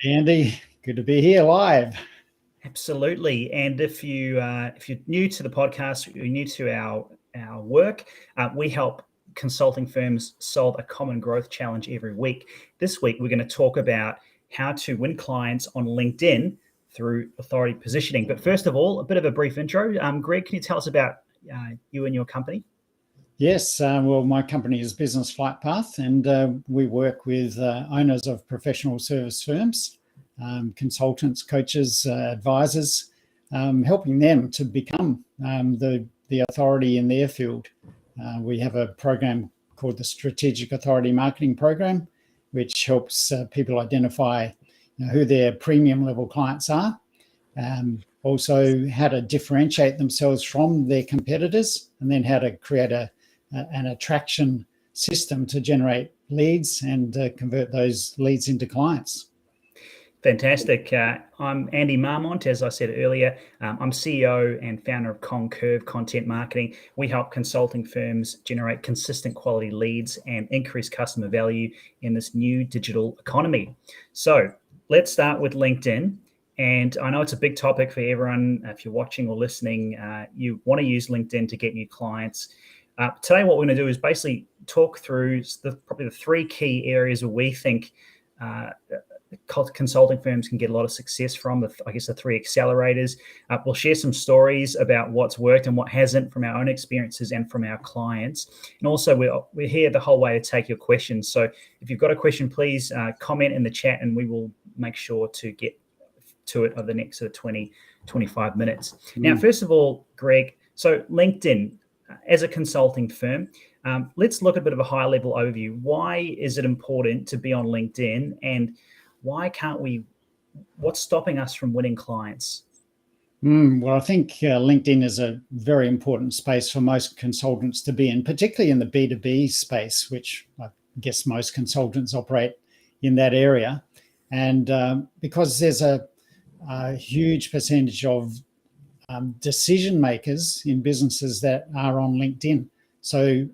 Andy, good to be here live. Absolutely. And if you're new to the podcast, you're new to our work, we help consulting firms solve a common growth challenge every week. This week, we're going to talk about how to win clients on LinkedIn through authority positioning. But first of all, a bit of a brief intro. Greg, can you tell us about you and your company? Yes, well, my company is Business Flight Path, and we work with owners of professional service firms, consultants, coaches, advisors, helping them to become the authority in their field. We have a program called the Strategic Authority Marketing Program, which helps people identify who their premium level clients are. Also how to differentiate themselves from their competitors, and then how to create an attraction system to generate leads and convert those leads into clients. Fantastic. I'm Andy Marmont, as I said earlier. I'm CEO and founder of Concurve Content Marketing. We help consulting firms generate consistent quality leads and increase customer value in this new digital economy. So let's start with LinkedIn. And I know it's a big topic for everyone. If you're watching or listening, you want to use LinkedIn to get new clients. Today, what we're going to do is basically talk through probably the three key areas where we think consulting firms can get a lot of success from, the three accelerators. We'll share some stories about what's worked and what hasn't from our own experiences and from our clients. And also, we're here the whole way to take your questions. So if you've got a question, please comment in the chat and we will make sure to get to it over the next 20, 25 minutes. Now, first of all, Greg, so LinkedIn, as a consulting firm, let's look at a bit of a high level overview. Why is it important to be on LinkedIn, and why can't we, what's stopping us from winning clients? Well, I think LinkedIn is a very important space for most consultants to be in, particularly in the B2B space, which I guess most consultants operate in that area. And because there's a huge percentage of decision makers in businesses that are on LinkedIn. So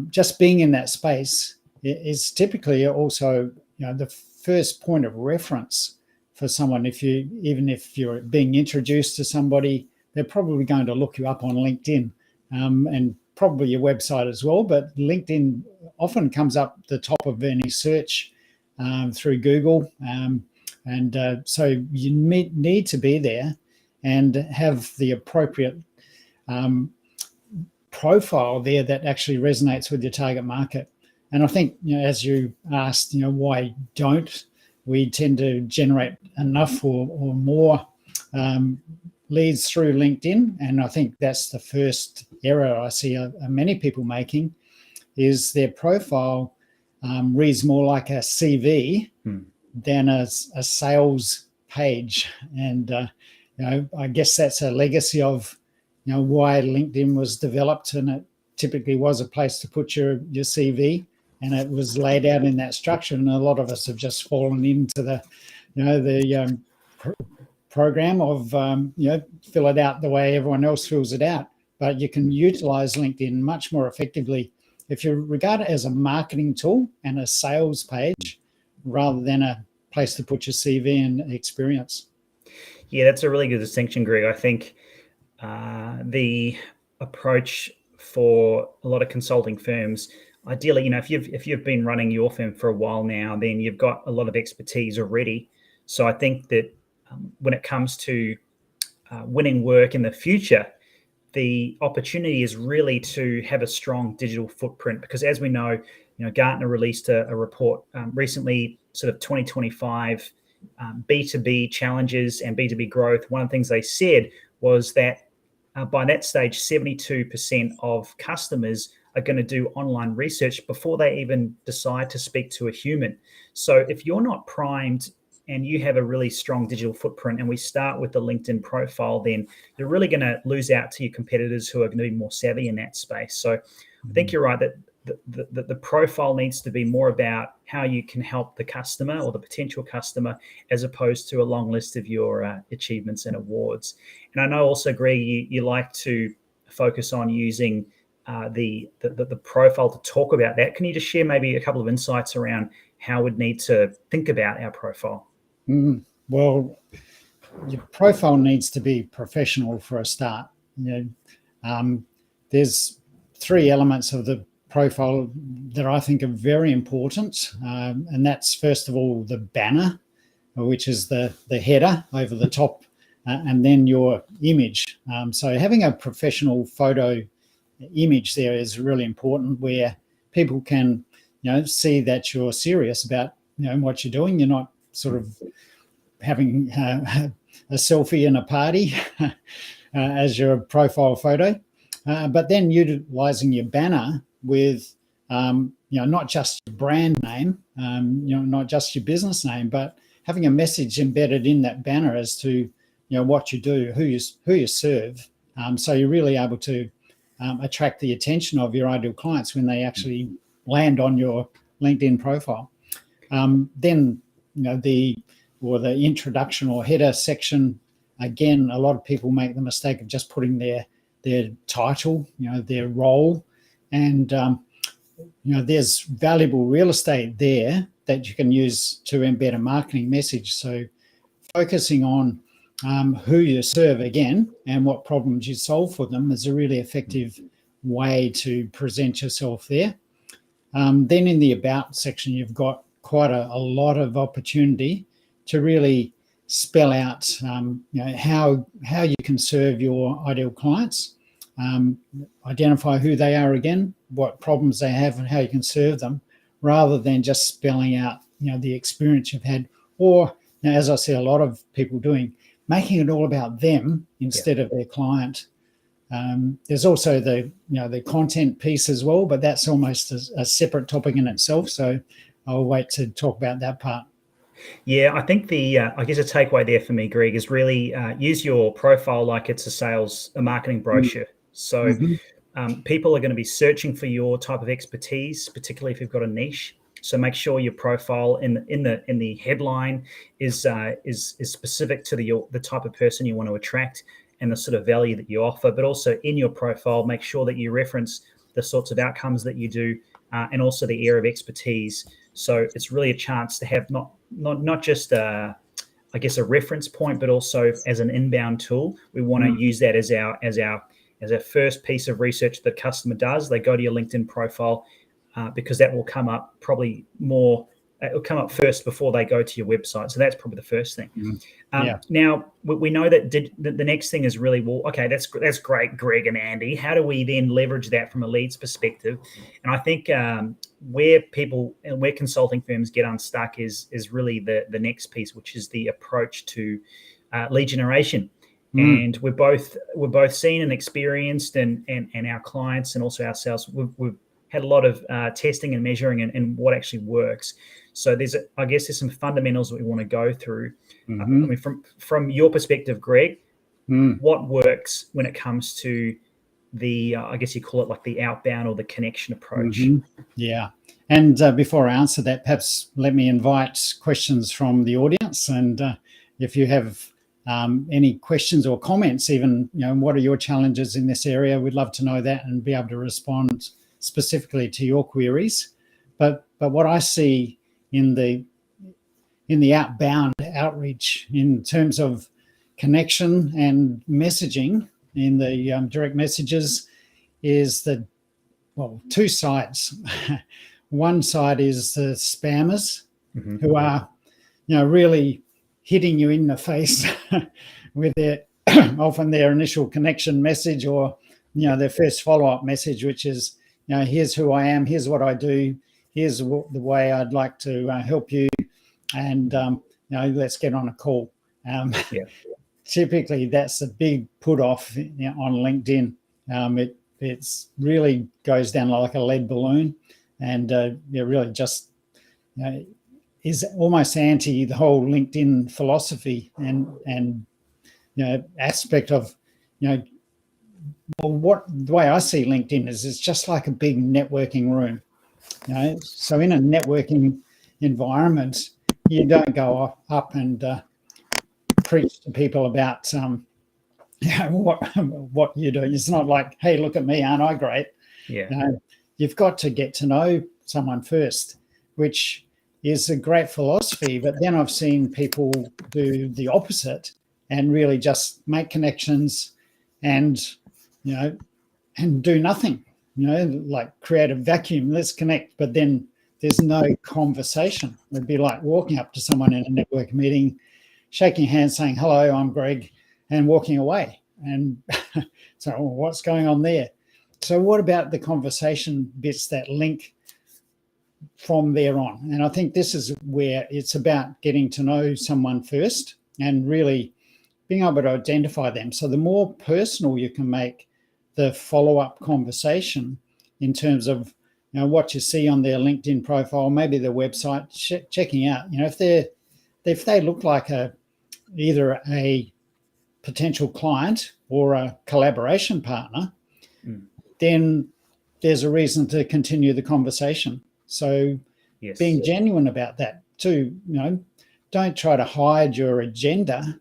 just being in that space is typically also the first point of reference for someone. Even if you're being introduced to somebody, they're probably going to look you up on LinkedIn, and probably your website as well. But LinkedIn often comes up the top of any search through Google, and so you need to be there and have the appropriate profile there that actually resonates with your target market. And I think, as you asked, why don't we tend to generate enough or more leads through LinkedIn? And I think that's the first error I see many people making, is their profile reads more like a CV than a sales page. And I guess that's a legacy of why LinkedIn was developed, and it typically was a place to put your CV, and it was laid out in that structure. And a lot of us have just fallen into the program of fill it out the way everyone else fills it out. But you can utilize LinkedIn much more effectively if you regard it as a marketing tool and a sales page rather than a place to put your CV and experience. Yeah, that's a really good distinction, Greg. I think the approach for a lot of consulting firms, ideally, if you've been running your firm for a while now, then you've got a lot of expertise already. So I think that when it comes to winning work in the future, the opportunity is really to have a strong digital footprint, because as we know, Gartner released a report recently, sort of 2025 B2B challenges and B2B growth. One of the things they said was that by that stage, 72% of customers are going to do online research before they even decide to speak to a human. So if you're not primed and you have a really strong digital footprint, and we start with the LinkedIn profile, then you're really going to lose out to your competitors who are going to be more savvy in that space. So I think you're right that the profile needs to be more about how you can help the customer or the potential customer, as opposed to a long list of your achievements and awards. And I know also, Greg, you like to focus on using the profile to talk about that. Can you just share maybe a couple of insights around how we'd need to think about our profile? Well, your profile needs to be professional for a start. There's three elements of the profile that I think are very important, and that's first of all the banner, which is the header over the top, and then your image. So having a professional photo image there is really important, where people can see that you're serious about what you're doing. You're not sort of having a selfie in a party as your profile photo, but then utilizing your banner with not just your brand name, not just your business name, but having a message embedded in that banner as to what you do, who you serve. So you're really able to attract the attention of your ideal clients when they actually land on your LinkedIn profile. Then the introduction or header section, again, a lot of people make the mistake of just putting their title, their role, and there's valuable real estate there that you can use to embed a marketing message. So focusing on who you serve again and what problems you solve for them is a really effective way to present yourself there. Then in the about section, you've got quite a lot of opportunity to really spell out how you can serve your ideal clients, identify who they are again, what problems they have and how you can serve them, rather than just spelling out the experience you've had, or as I see a lot of people doing, making it all about them instead of their client. There's also the content piece as well, but that's almost a separate topic in itself. So I'll wait to talk about that part. Yeah, I think I guess a takeaway there for me, Greg, is really use your profile like it's a marketing brochure. So people are going to be searching for your type of expertise, particularly if you've got a niche. So make sure your profile in the headline is specific to the type of person you want to attract and the sort of value that you offer. But also in your profile, make sure that you reference the sorts of outcomes that you do and also the area of expertise. So it's really a chance to have not just a reference point, but also as an inbound tool. We want to use that as our first piece of research that customer does. They go to your LinkedIn profile because that will come up probably more. It will come up first before they go to your website. So that's probably the first thing. Now we know that the next thing is really, well, okay, that's great, Greg and Andy. How do we then leverage that from a leads perspective? And I think where consulting firms get unstuck is really the next piece, which is the approach to lead generation. And we're both seen and experienced, and our clients and also ourselves, we've had a lot of testing and measuring and what actually works. So there's some fundamentals that we want to go through. I mean, from your perspective, Greg, what works when it comes to the, I guess you call it like the outbound or the connection approach? Yeah. And before I answer that, perhaps let me invite questions from the audience. And if you have any questions or comments, even, what are your challenges in this area? We'd love to know that and be able to respond specifically to your queries. But what I see in the outbound outreach in terms of connection and messaging in the direct messages is two sides. One side is the spammers who are, really hitting you in the face with often their initial connection message or, their first follow-up message, which is, here's who I am, here's what I do, here's the way I'd like to help you, and let's get on a call. Typically, that's a big put off on LinkedIn. It really goes down like a lead balloon, and it really just is almost anti the whole LinkedIn philosophy and aspect of what the way I see LinkedIn is it's just like a big networking room. So in a networking environment, you don't go up and preach to people about what you do. It's not like, hey, look at me, aren't I great? You've got to get to know someone first, which is a great philosophy, but then I've seen people do the opposite and really just make connections and, and do nothing, like create a vacuum, let's connect, but then there's no conversation. It'd be like walking up to someone in a network meeting, shaking hands, saying, hello, I'm Greg, and walking away. And so what's going on there? So what about the conversation bits that link from there on? And I think this is where it's about getting to know someone first and really being able to identify them. So the more personal you can make the follow-up conversation in terms of what you see on their LinkedIn profile, maybe their website, checking out, if they look like either a potential client or a collaboration partner, then there's a reason to continue the conversation. So being genuine about that too, don't try to hide your agenda,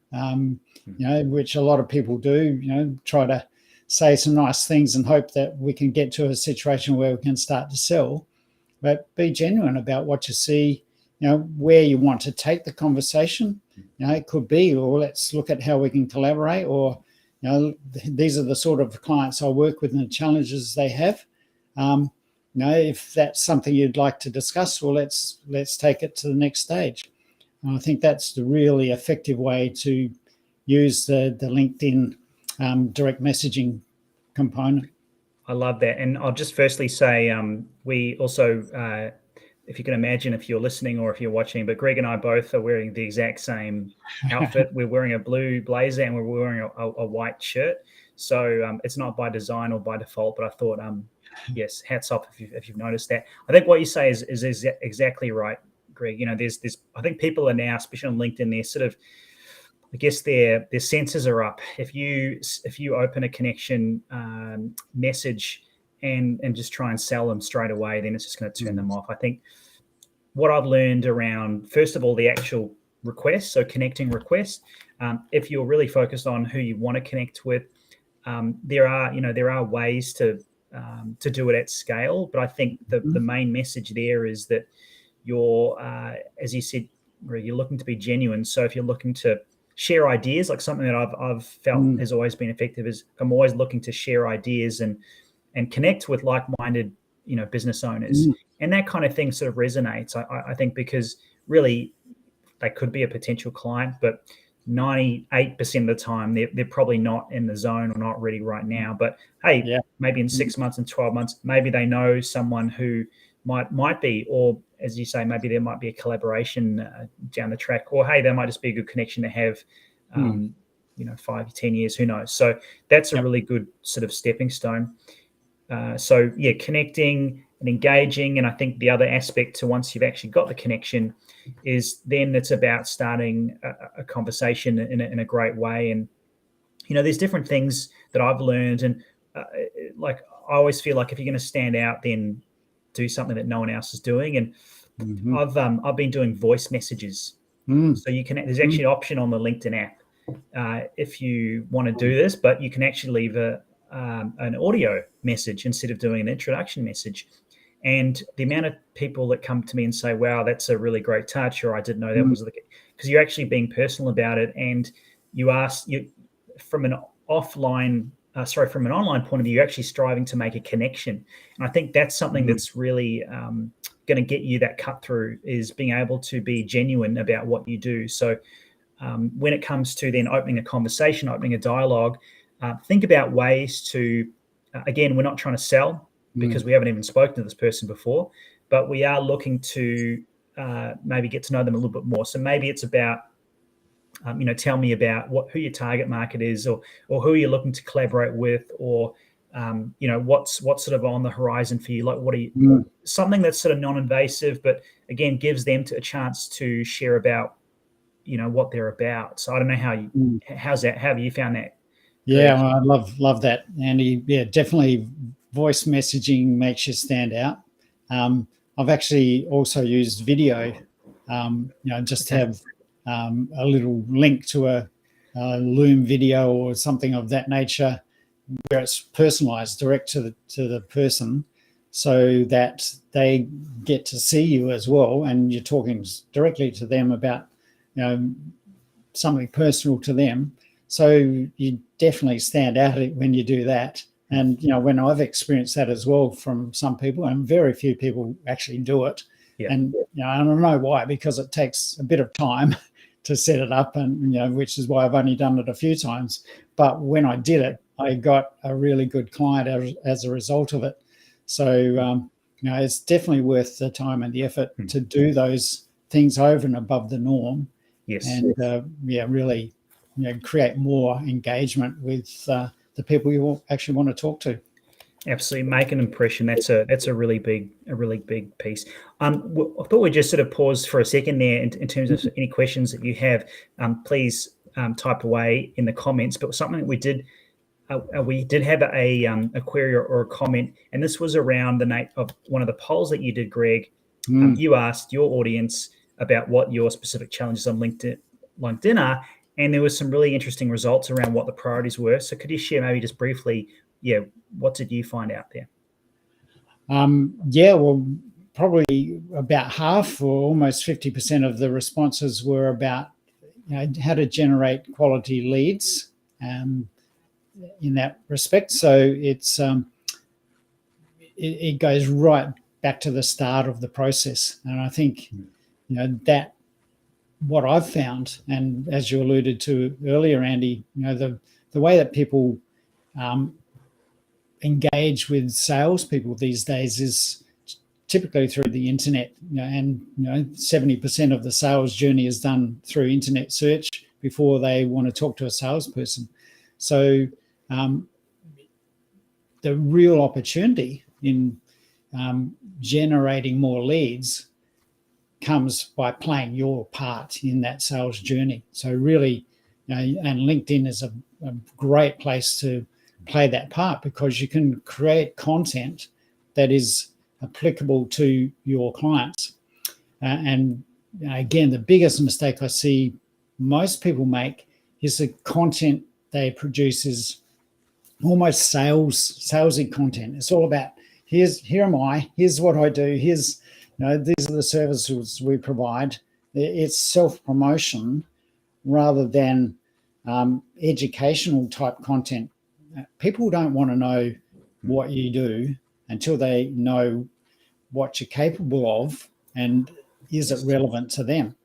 which a lot of people do, try to say some nice things and hope that we can get to a situation where we can start to sell. But be genuine about what you see, where you want to take the conversation. It could be, or let's look at how we can collaborate, or, these are the sort of clients I work with and the challenges they have. If that's something you'd like to discuss, well, let's take it to the next stage. And I think that's the really effective way to use the LinkedIn direct messaging component. I love that. And I'll just firstly say, we also, if you can imagine, if you're listening or if you're watching, but Greg and I both are wearing the exact same outfit. We're wearing a blue blazer and we're wearing a white shirt. So it's not by design or by default, but I thought, yes, hats off if you've noticed that. I think what you say is exactly right, Greg. There's I think people are now, especially on LinkedIn, they're sort of, I guess their sensors are up. If you open a connection message and just try and sell them straight away, then it's just going to turn them off. I think what I've learned around, first of all, the actual request, so connecting request, if you're really focused on who you want to connect with, there are ways to do it at scale. But I think the main message there is that you're, as you said, you're looking to be genuine. So if you're looking to share ideas, like something that I've felt has always been effective is I'm always looking to share ideas and connect with like-minded, business owners. And that kind of thing sort of resonates, I think, because really they could be a potential client, but 98% of the time they're probably not in the zone or not ready right now. But hey, maybe in 6 months and 12 months, maybe they know someone who might be, or as you say, maybe there might be a collaboration down the track, or hey, there might just be a good connection to have, 5 to 10 years, who knows? So that's a really good sort of stepping stone. Connecting and engaging. And I think the other aspect to once you've actually got the connection is then it's about starting a conversation in a great way. And, there's different things that I've learned. And I always feel like if you're going to stand out, then do something that no one else is doing. And I've been doing voice messages. So you can, there's actually an option on the LinkedIn app if you want to do this, but you can actually leave an audio message instead of doing an introduction message. And the amount of people that come to me and say, wow, that's a really great touch, or I didn't know that was the case, because you're actually being personal about it. And you from an online point of view, you're actually striving to make a connection. And I think that's something that's really going to get you that cut through, is being able to be genuine about what you do. So when it comes to then opening a conversation, opening a dialogue, think about ways to, again, we're not trying to sell because we haven't even spoken to this person before, but we are looking to maybe get to know them a little bit more. So maybe it's about, tell me about who your target market is, or who you're looking to collaborate with, or, what's sort of on the horizon for you. Like, what are you, something that's sort of non-invasive, but again, gives them a chance to share about, what they're about. So I don't know how have you found that? Yeah, well, I love that, Andy. Yeah, definitely voice messaging makes you stand out. I've actually also used video, just to have a little link to a Loom video or something of that nature, where it's personalized, direct to the person, so that they get to see you as well, and you're talking directly to them about, something personal to them. So you definitely stand out when you do that. And, when I've experienced that as well from some people, and very few people actually do it. Yeah. And, I don't know why, because it takes a bit of time to set it up, and, which is why I've only done it a few times. But when I did it, I got a really good client as a result of it. So, it's definitely worth the time and the effort to do those things over and above the norm. Yes. And, really, create more engagement with the people you actually want to talk to. Absolutely, make an impression. That's a really big piece. I thought we'd just sort of pause for a second there in terms of any questions that you have. Please type away in the comments. But something that we did have a query or a comment, and this was around of one of the polls that you did, Greg. You asked your audience about what your specific challenges on LinkedIn are, and there was some really interesting results around what the priorities were. So could you share maybe just briefly, what did you find out there? Well, probably about half or almost 50% of the responses were about how to generate quality leads in that respect. So it goes right back to the start of the process. And I think, that what I've found, and as you alluded to earlier, Andy, the way that people engage with salespeople these days is typically through the internet, and 70% of the sales journey is done through internet search before they want to talk to a salesperson. So the real opportunity in generating more leads comes by playing your part in that sales journey. So really, and LinkedIn is a great place to play that part, because you can create content that is applicable to your clients. And again, the biggest mistake I see most people make is the content they produce is almost salesy content. It's all about here am I, here's what I do, here's these are the services we provide. It's self-promotion rather than educational type content. People don't want to know what you do until they know what you're capable of and is it relevant to them.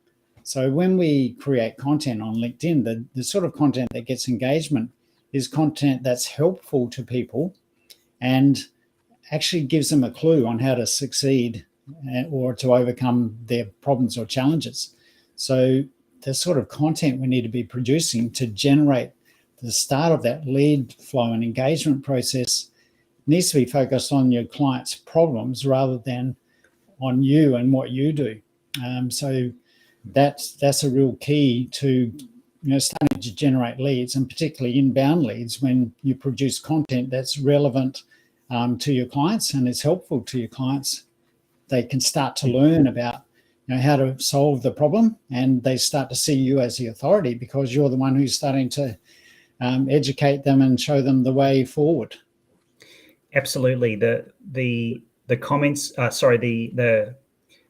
So when we create content on LinkedIn, the sort of content that gets engagement is content that's helpful to people and actually gives them a clue on how to succeed or to overcome their problems or challenges. So the sort of content we need to be producing to generate the start of that lead flow and engagement process needs to be focused on your client's problems rather than on you and what you do. So that's a real key to starting to generate leads, and particularly inbound leads. When you produce content that's relevant to your clients and is helpful to your clients, they can start to learn about how to solve the problem, and they start to see you as the authority because you're the one who's starting to educate them and show them the way forward. Absolutely. The comments, the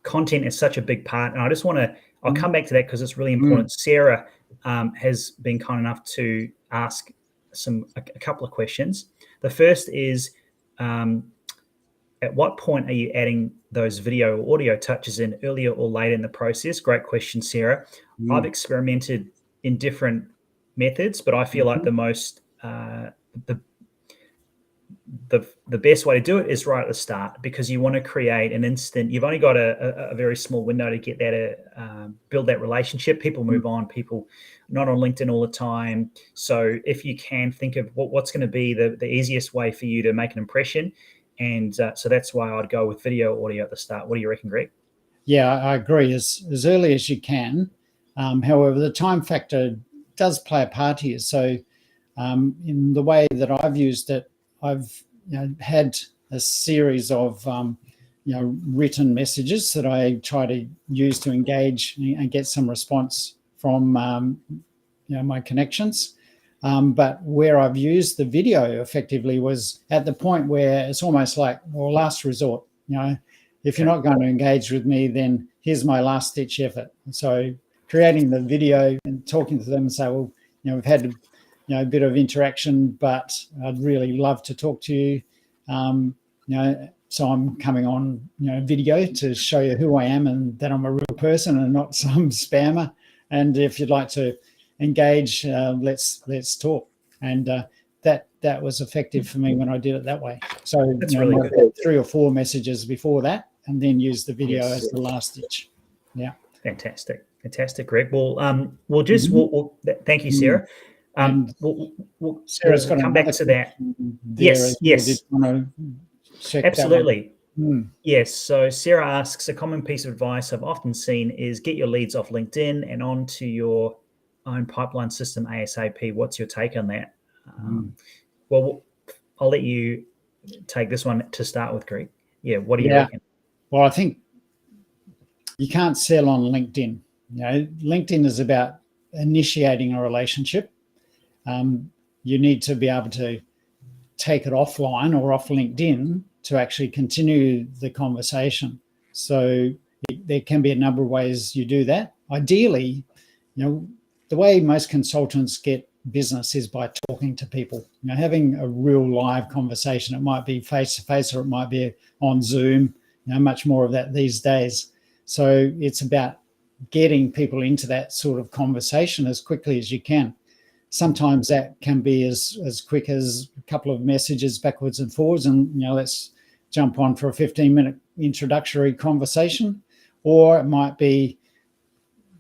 content is such a big part, and I just want to. I'll come back to that because it's really important. Sarah has been kind enough to ask a couple of questions. The first is, at what point are you adding those video or audio touches in, earlier or later in the process? Great question, Sarah. I've experimented in different methods, but I feel like the most the best way to do it is right at the start, because you want to create an instant. You've only got a very small window to get that build that relationship. People move on. People not on LinkedIn all the time. So if you can think of what's going to be the easiest way for you to make an impression, and so that's why I'd go with video audio at the start. What do you reckon, Greg? Yeah, I agree. As early as you can. However, the time factor does play a part here. So in the way that I've used it, I've had a series of written messages that I try to use to engage and get some response from my connections. But where I've used the video effectively was at the point where it's almost like, well, last resort. If you're not going to engage with me, then here's my last ditch effort. So creating the video and talking to them and say, well, we've had a bit of interaction, but I'd really love to talk to you. So I'm coming on video to show you who I am and that I'm a real person and not some spammer. And if you'd like to engage, let's talk. And that was effective for me when I did it that way. So that's really good. 3 or 4 messages before that, and then use the video as the last ditch. Yeah. Fantastic, Greg. Well, we'll thank you, Sarah. We'll Sarah's got come back to that. Yes. Absolutely. Yes. So Sarah asks, a common piece of advice I've often seen is get your leads off LinkedIn and onto your own pipeline system ASAP. What's your take on that? Well, I'll let you take this one to start with, Greg. Yeah. What do you reckon? Well, I think you can't sell on LinkedIn. LinkedIn is about initiating a relationship. You need to be able to take it offline or off LinkedIn to actually continue the conversation. So there can be a number of ways you do that. Ideally, the way most consultants get business is by talking to people, having a real live conversation. It might be face-to-face or it might be on Zoom, much more of that these days. So it's about getting people into that sort of conversation as quickly as you can. Sometimes that can be as quick as a couple of messages backwards and forwards and, let's jump on for a 15-minute introductory conversation. Or it might be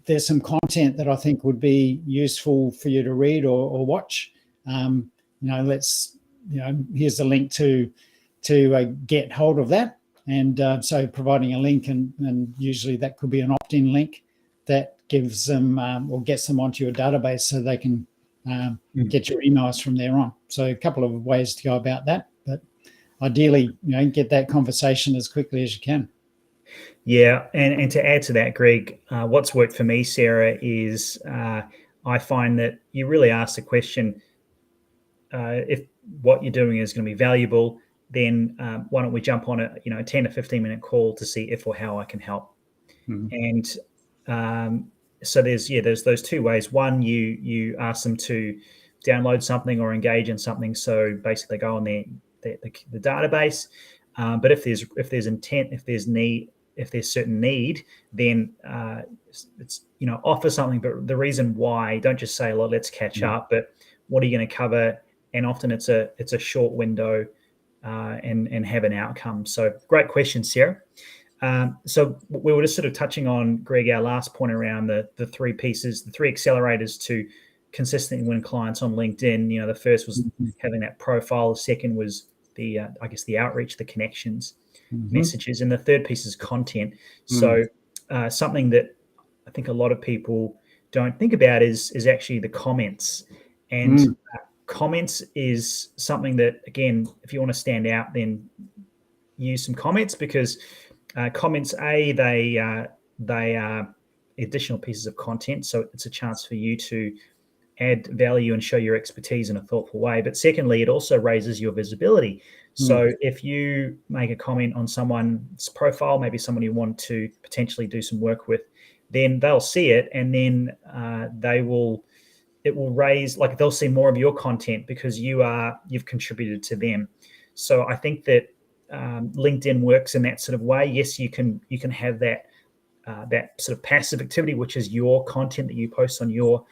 there's some content that I think would be useful for you to read or watch. Here's the link to get hold of that. And so providing a link and usually that could be an opt-in link that gives them or gets them onto your database so they can get your emails from there on. So a couple of ways to go about that, but ideally, get that conversation as quickly as you can. Yeah, and to add to that, Greg, what's worked for me, Sarah, is I find that you really ask the question, if what you're doing is going to be valuable, then why don't we jump on a 10 to 15 minute call to see if or how I can help. And so there's those 2 ways. One, you ask them to download something or engage in something. So basically go on the database. But if there's intent, if there's certain need, then it's offer something. But the reason why, don't just say, well, let's catch up, but what are you going to cover? And often it's a short window and have an outcome. So great question, Sarah. So we were just sort of touching on, Greg, our last point around the 3 pieces, the 3 accelerators to consistently win clients on LinkedIn. The first was having that profile. The second was the outreach, the connections, messages. And the third piece is content. So something that I think a lot of people don't think about is actually the comments. And comments is something that, again, if you want to stand out, then use some comments, because comments, they are additional pieces of content. So it's a chance for you to add value and show your expertise in a thoughtful way. But secondly, it also raises your visibility. So if you make a comment on someone's profile, maybe someone you want to potentially do some work with, then they'll see it, and then it will raise, like, they'll see more of your content because you've contributed to them. So I think that LinkedIn works in that sort of way. Yes, you can have that sort of passive activity, which is your content that you post on your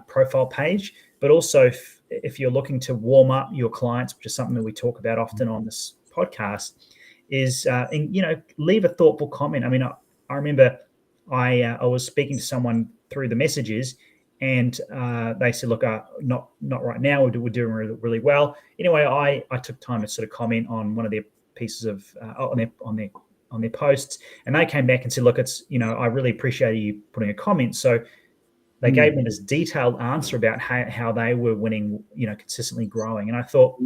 profile page. But also, if you're looking to warm up your clients, which is something that we talk about often on this podcast, is leave a thoughtful comment. I mean, I remember I was speaking to someone through the messages, and they said, "Look, not right now. We're doing really, really well." Anyway, I took time to sort of comment on one of their pieces of on their posts, and they came back and said, "Look, it's I really appreciate you putting a comment." So they gave me this detailed answer about how they were winning, consistently growing. And I thought,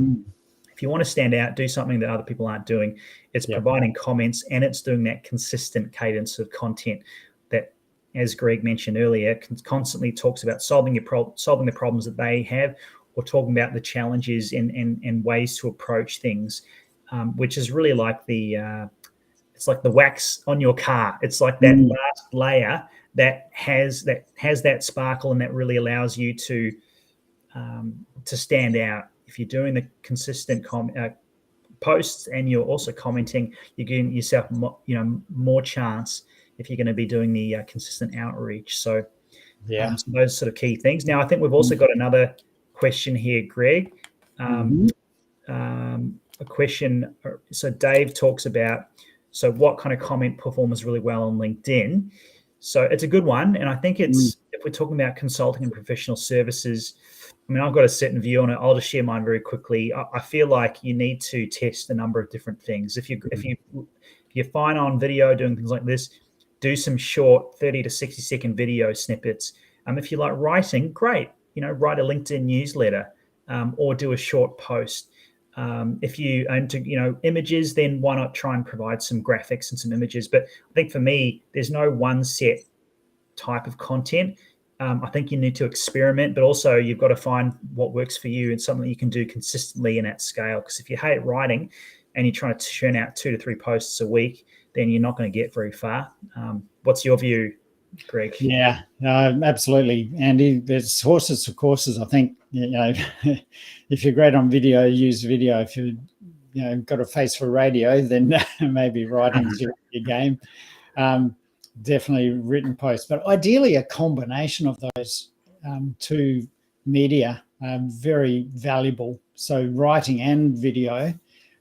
if you want to stand out, do something that other people aren't doing. It's providing comments, and it's doing that consistent cadence of content that as Greg mentioned earlier, constantly talks about solving the problems that they have, or talking about the challenges and ways to approach things, which is really like it's like the wax on your car. It's like that last layer that has that sparkle, and that really allows you to stand out. If you're doing the consistent posts and you're also commenting, you're giving yourself more chance if you're going to be doing the consistent outreach. So, so those sort of key things. Now, I think we've also got another question here, Greg. A question. So Dave talks about, so what kind of comment performs really well on LinkedIn? So it's a good one. And I think it's, if we're talking about consulting and professional services, I mean, I've got a certain view on it. I'll just share mine very quickly. I feel like you need to test a number of different things. If you're fine on video, doing things like this, do some short 30 to 60 second video snippets. If you like writing, great. Write a LinkedIn newsletter, or do a short post. If you own to, images, then why not try and provide some graphics and some images? But I think for me, there's no one set type of content. I think you need to experiment, but also you've got to find what works for you and something you can do consistently and at scale. Because if you hate writing and you're trying to churn out 2 to 3 posts a week, then you're not going to get very far. What's your view, Greg? Yeah, absolutely. Andy, there's horses for courses. I think, if you're great on video, use video. If you've got a face for radio, then maybe writing's your game. Definitely written posts, but ideally a combination of those two media, very valuable. So writing and video.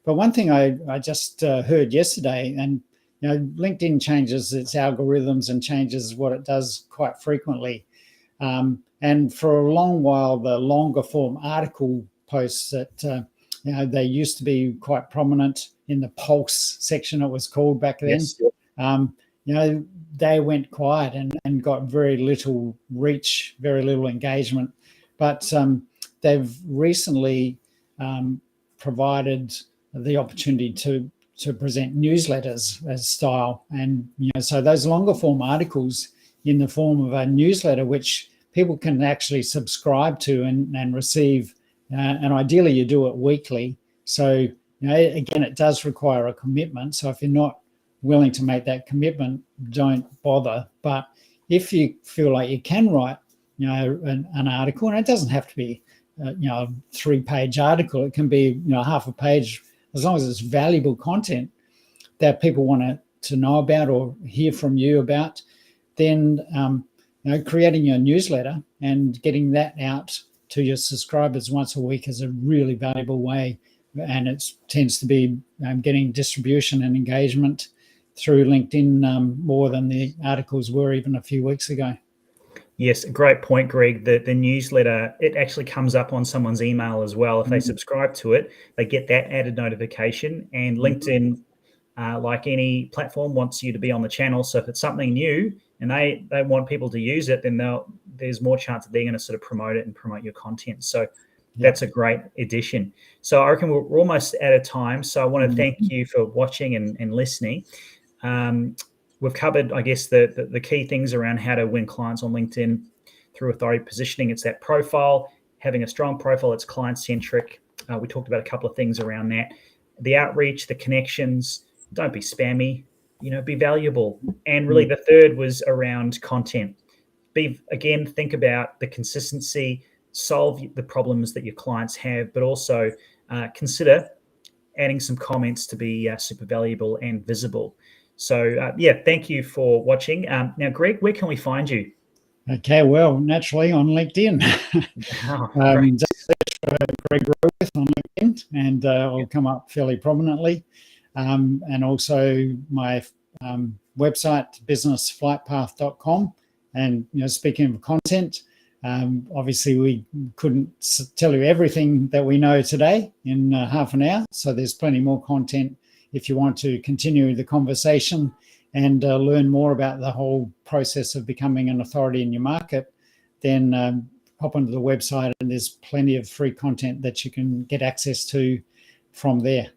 But one thing I just heard yesterday, and LinkedIn changes its algorithms and changes what it does quite frequently. And for a long while, the longer form article posts that they used to be quite prominent in the Pulse section, it was called back then. Yes. They went quiet and got very little reach, very little engagement. But they've recently provided the opportunity to present newsletters as style. And, so those longer form articles in the form of a newsletter, which people can actually subscribe to and receive. And ideally you do it weekly. So, again, it does require a commitment. So if you're not willing to make that commitment, don't bother. But if you feel like you can write, an article, and it doesn't have to be, a 3-page article. It can be, half a page, as long as it's valuable content that people want to know about or hear from you about. Then, creating your newsletter and getting that out to your subscribers once a week is a really valuable way. And it tends to be getting distribution and engagement through LinkedIn more than the articles were even a few weeks ago. Yes, great point, Greg. The newsletter, it actually comes up on someone's email as well. If they subscribe to it, they get that added notification. And LinkedIn, like any platform, wants you to be on the channel. So if it's something new and they want people to use it, then there's more chance that they're going to sort of promote it and promote your content. So that's a great addition. So I reckon we're almost out of time. So I want to thank you for watching and listening. We've covered, I guess, the key things around how to win clients on LinkedIn through authority positioning. It's that profile, having a strong profile. It's client-centric. We talked about a couple of things around that. The outreach, the connections. Don't be spammy. Be valuable. And really, the third was around content. Think about the consistency. Solve the problems that your clients have, but also consider adding some comments to be super valuable and visible. So, thank you for watching. Now, Greg, where can we find you? Okay, well, naturally on LinkedIn. Just search for Greg Roworth on LinkedIn and I'll come up fairly prominently. And also my website, businessflightpath.com. And, speaking of content, obviously we couldn't tell you everything that we know today in half an hour. So there's plenty more content if you want to continue the conversation and learn more about the whole process of becoming an authority in your market. Then hop onto the website and there's plenty of free content that you can get access to from there.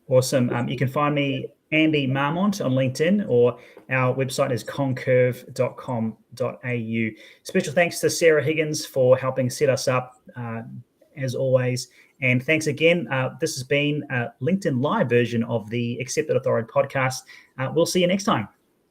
Awesome. You can find me Andy Marmont on LinkedIn, or our website is concurve.com.au. Special thanks to Sarah Higgins for helping set us up, as always. And thanks again. This has been a LinkedIn Live version of the Accepted Authority podcast. We'll see you next time.